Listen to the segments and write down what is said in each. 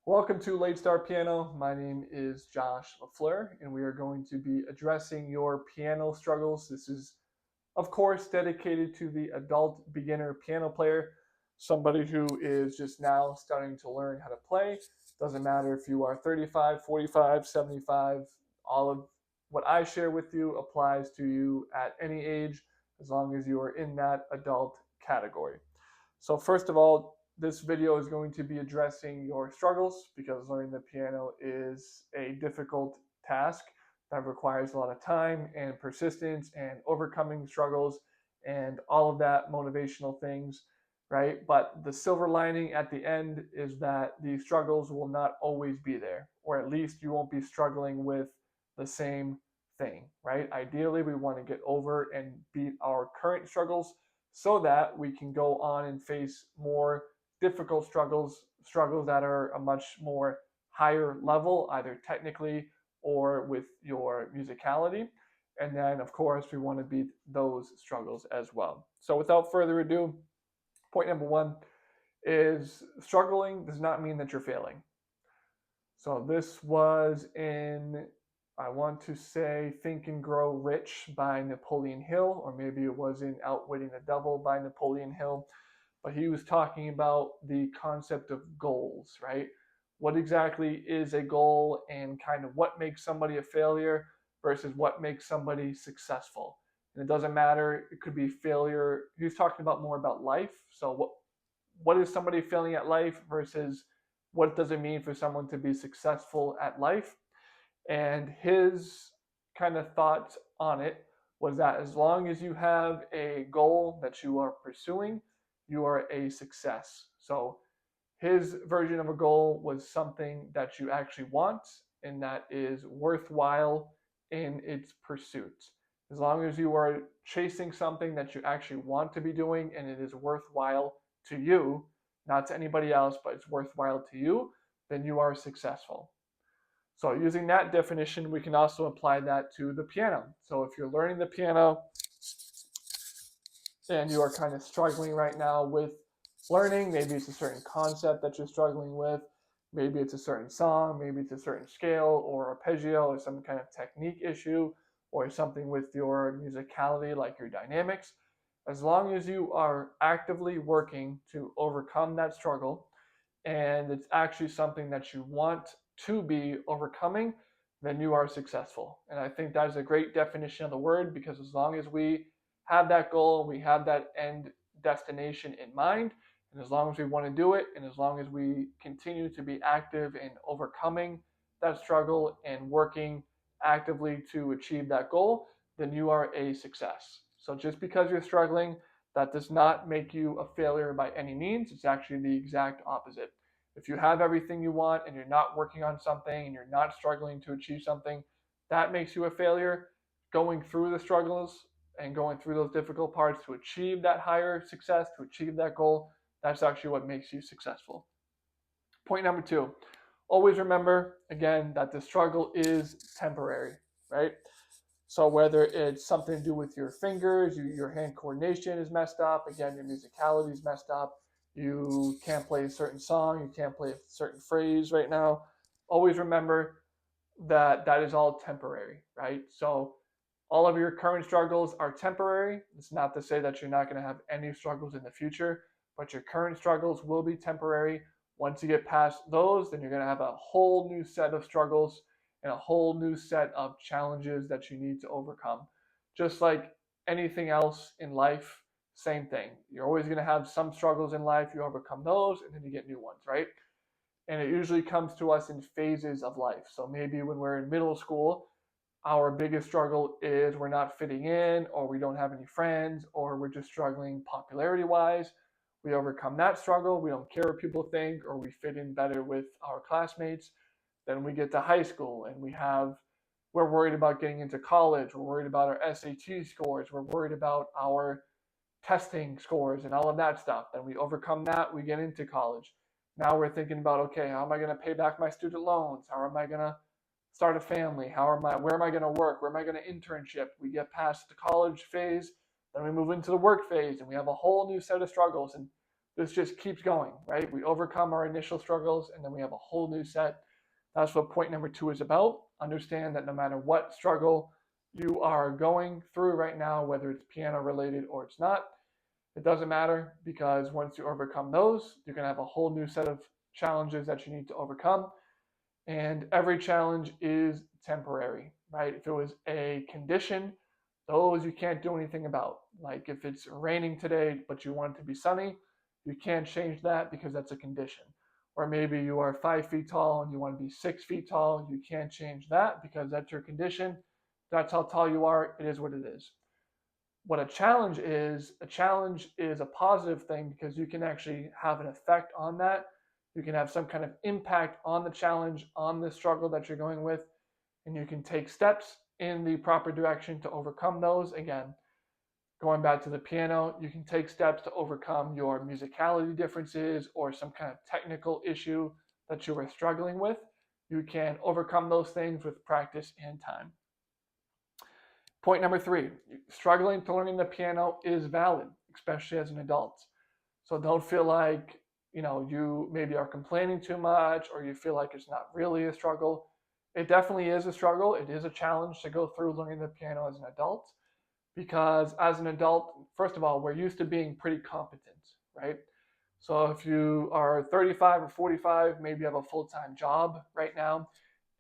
Welcome to Late Start Piano. My name is Josh LaFleur, and we are going to be addressing your piano struggles. This is, of course, dedicated to the adult beginner piano player, somebody who is just now starting to learn how to play. Doesn't matter if you are 35, 45, 75, all of what I share with you applies to you at any age, as long as you are in that adult category. So first of all, this video is going to be addressing your struggles because learning the piano is a difficult task that requires a lot of time and persistence and overcoming struggles and all of that motivational things, right? But the silver lining at the end is that these struggles will not always be there, or at least you won't be struggling with the same thing, right? Ideally, we want to get over and beat our current struggles so that we can go on and face more difficult struggles that are a much more higher level, either technically or with your musicality. And then, of course, we want to beat those struggles as well. So, without further ado, point number one is struggling does not mean that you're failing. So, this was in, I want to say, Think and Grow Rich by Napoleon Hill, or maybe it was in Outwitting the Devil by Napoleon Hill. But he was talking about the concept of goals, right? What exactly is a goal and kind of what makes somebody a failure versus what makes somebody successful. And it doesn't matter, it could be failure. He was talking about more about life. So what is somebody failing at life versus what does it mean for someone to be successful at life? And his kind of thoughts on it was that as long as you have a goal that you are pursuing, you are a success. So his version of a goal was something that you actually want and that is worthwhile in its pursuit. As long as you are chasing something that you actually want to be doing and it is worthwhile to you, not to anybody else, but it's worthwhile to you, then you are successful. So using that definition, we can also apply that to the piano. So if you're learning the piano and you are kind of struggling right now with learning, maybe it's a certain concept that you're struggling with, maybe it's a certain song, maybe it's a certain scale or arpeggio or some kind of technique issue or something with your musicality like your dynamics. As long as you are actively working to overcome that struggle and it's actually something that you want to be overcoming, then you are successful. And I think that is a great definition of the word because as long as we have that goal, we have that end destination in mind, and as long as we want to do it, and as long as we continue to be active in overcoming that struggle and working actively to achieve that goal, then you are a success. So just because you're struggling, that does not make you a failure by any means. It's actually the exact opposite. If you have everything you want and you're not working on something and you're not struggling to achieve something, that makes you a failure. Going through the struggles and going through those difficult parts to achieve that higher success, to achieve that goal, that's actually what makes you successful. Point number two, always remember again that the struggle is temporary, right? So whether it's something to do with your fingers, your hand coordination is messed up, again, your musicality is messed up, you can't play a certain song, you can't play a certain phrase right now, always remember that that is all temporary, right? So all of your current struggles are temporary. It's not to say that you're not going to have any struggles in the future, but your current struggles will be temporary. Once you get past those, then you're going to have a whole new set of struggles and a whole new set of challenges that you need to overcome. Just like anything else in life, same thing. You're always going to have some struggles in life. You overcome those, and then you get new ones, right? And it usually comes to us in phases of life. So maybe when we're in middle school, our biggest struggle is we're not fitting in, or we don't have any friends, or we're just struggling popularity wise. We overcome that struggle. We don't care what people think, or we fit in better with our classmates. Then we get to high school and we're worried about getting into college. We're worried about our SAT scores. We're worried about our testing scores and all of that stuff. Then we overcome that. We get into college. Now we're thinking about, okay, how am I going to pay back my student loans? How am I going to start a family? Where am I going to work? Where am I going to internship? We get past the college phase, then we move into the work phase, and we have a whole new set of struggles. And this just keeps going, right? We overcome our initial struggles and then we have a whole new set. That's what point number 2 is about. Understand that no matter what struggle you are going through right now, whether it's piano related or it's not, it doesn't matter, because once you overcome those, you're going to have a whole new set of challenges that you need to overcome. And every challenge is temporary, right? If it was a condition, those you can't do anything about. Like if it's raining today, but you want it to be sunny, you can't change that because that's a condition. Or maybe you are 5 feet tall and you want to be 6 feet tall, you can't change that because that's your condition. That's how tall you are. It is what it is. What a challenge is a positive thing because you can actually have an effect on that. You can have some kind of impact on the challenge, on the struggle that you're going with, and you can take steps in the proper direction to overcome those. Again, going back to the piano, you can take steps to overcome your musicality differences or some kind of technical issue that you were struggling with. You can overcome those things with practice and time. Point number 3, struggling to learning the piano is valid, especially as an adult. So don't feel like, you maybe are complaining too much or you feel like it's not really a struggle. It definitely is a struggle. It is a challenge to go through learning the piano as an adult, because as an adult, first of all, we're used to being pretty competent, right? So if you are 35 or 45, maybe you have a full-time job right now,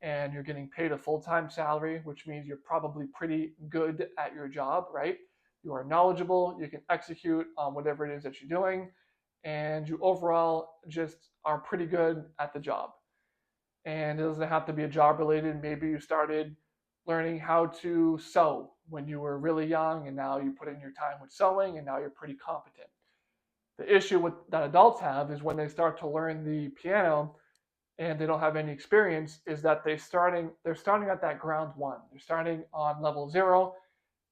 and you're getting paid a full-time salary, which means you're probably pretty good at your job, right? You are knowledgeable, you can execute on whatever it is that you're doing, and you overall just are pretty good at the job. And it doesn't have to be a job related. Maybe you started learning how to sew when you were really young, and now you put in your time with sewing, and now you're pretty competent. The issue that adults have is when they start to learn the piano, and they don't have any experience, is that they're starting at that ground one. They're starting on level 0,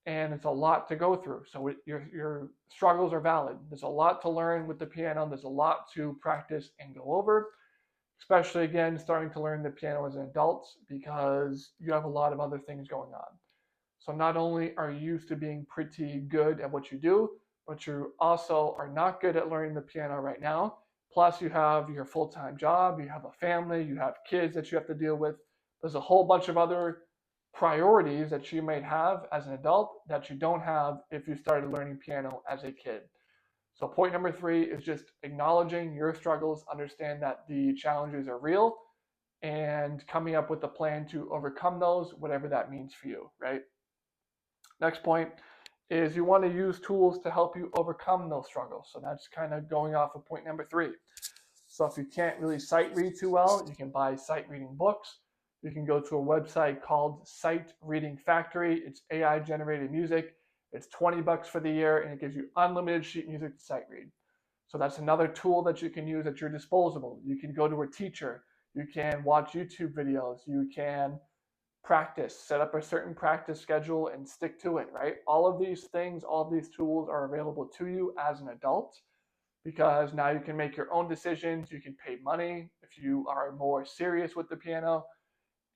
and it's a lot to go through. So your struggles are valid. There's a lot to learn with the piano. There's a lot to practice and go over, especially again starting to learn the piano as an adult, because you have a lot of other things going on. So not only are you used to being pretty good at what you do, but you also are not good at learning the piano right now. Plus, you have your full-time job, you have a family, you have kids that you have to deal with. There's a whole bunch of other priorities that you might have as an adult that you don't have if you started learning piano as a kid. So point number 3 is just acknowledging your struggles, understand that the challenges are real, and coming up with a plan to overcome those, whatever that means for you, right? Next point is you want to use tools to help you overcome those struggles. So that's kind of going off of point number 3. So if you can't really sight read too well, you can buy sight reading books. You can go to a website called Sight Reading Factory. It's AI generated music. It's $20 for the year, and it gives you unlimited sheet music to sight read. So that's another tool that you can use at your disposal. You can go to a teacher. You can watch YouTube videos. You can practice, set up a certain practice schedule and stick to it, right? All of these things, all of these tools are available to you as an adult, because now you can make your own decisions. You can pay money if you are more serious with the piano,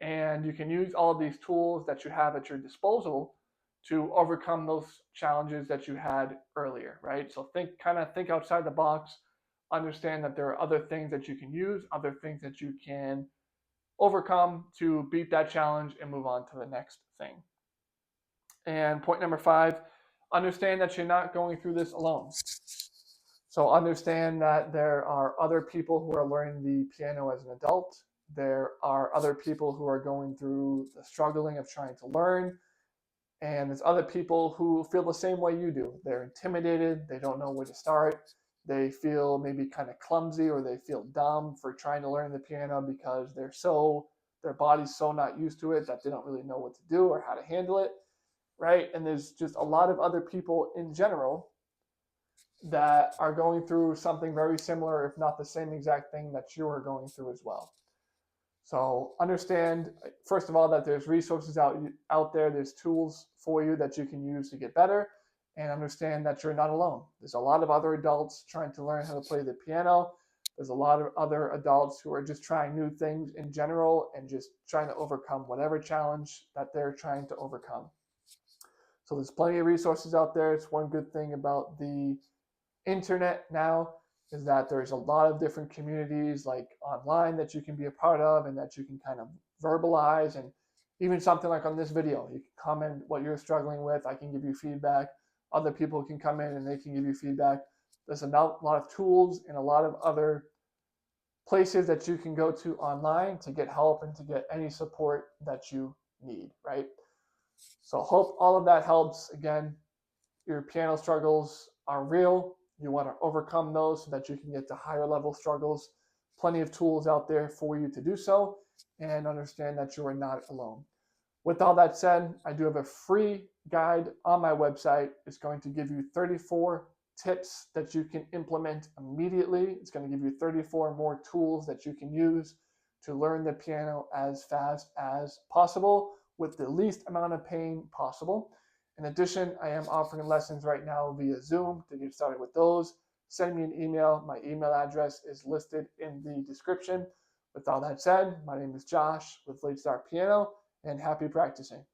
and you can use all of these tools that you have at your disposal to overcome those challenges that you had earlier, right? So think outside the box, understand that there are other things that you can use, other things that you can overcome to beat that challenge and move on to the next thing. And point number 5, understand that you're not going through this alone. So understand that there are other people who are learning the piano as an adult. There are other people who are going through the struggling of trying to learn. And there's other people who feel the same way you do. They're intimidated. They don't know where to start. They feel maybe kind of clumsy, or they feel dumb for trying to learn the piano because their body's so not used to it that they don't really know what to do or how to handle it, right? And there's just a lot of other people in general that are going through something very similar, if not the same exact thing that you are going through as well. So understand, first of all, that there's resources out there, there's tools for you that you can use to get better, and understand that you're not alone. There's a lot of other adults trying to learn how to play the piano. There's a lot of other adults who are just trying new things in general and just trying to overcome whatever challenge that they're trying to overcome. So there's plenty of resources out there. It's one good thing about the internet now. is that there's a lot of different communities like online that you can be a part of and that you can kind of verbalize. And even something like on this video, you can comment what you're struggling with. I can give you feedback. Other people can come in and they can give you feedback. There's a lot of tools and a lot of other places that you can go to online to get help and to get any support that you need, right? So hope all of that helps. Again, your piano struggles are real. You want to overcome those so that you can get to higher level struggles. Plenty of tools out there for you to do so, and understand that you are not alone. With all that said, I do have a free guide on my website. It's going to give you 34 tips that you can implement immediately. It's going to give you 34 more tools that you can use to learn the piano as fast as possible with the least amount of pain possible. In addition, I am offering lessons right now via Zoom to get started with those. Send me an email. My email address is listed in the description. With all that said, my name is Josh with Late Start Piano, and happy practicing.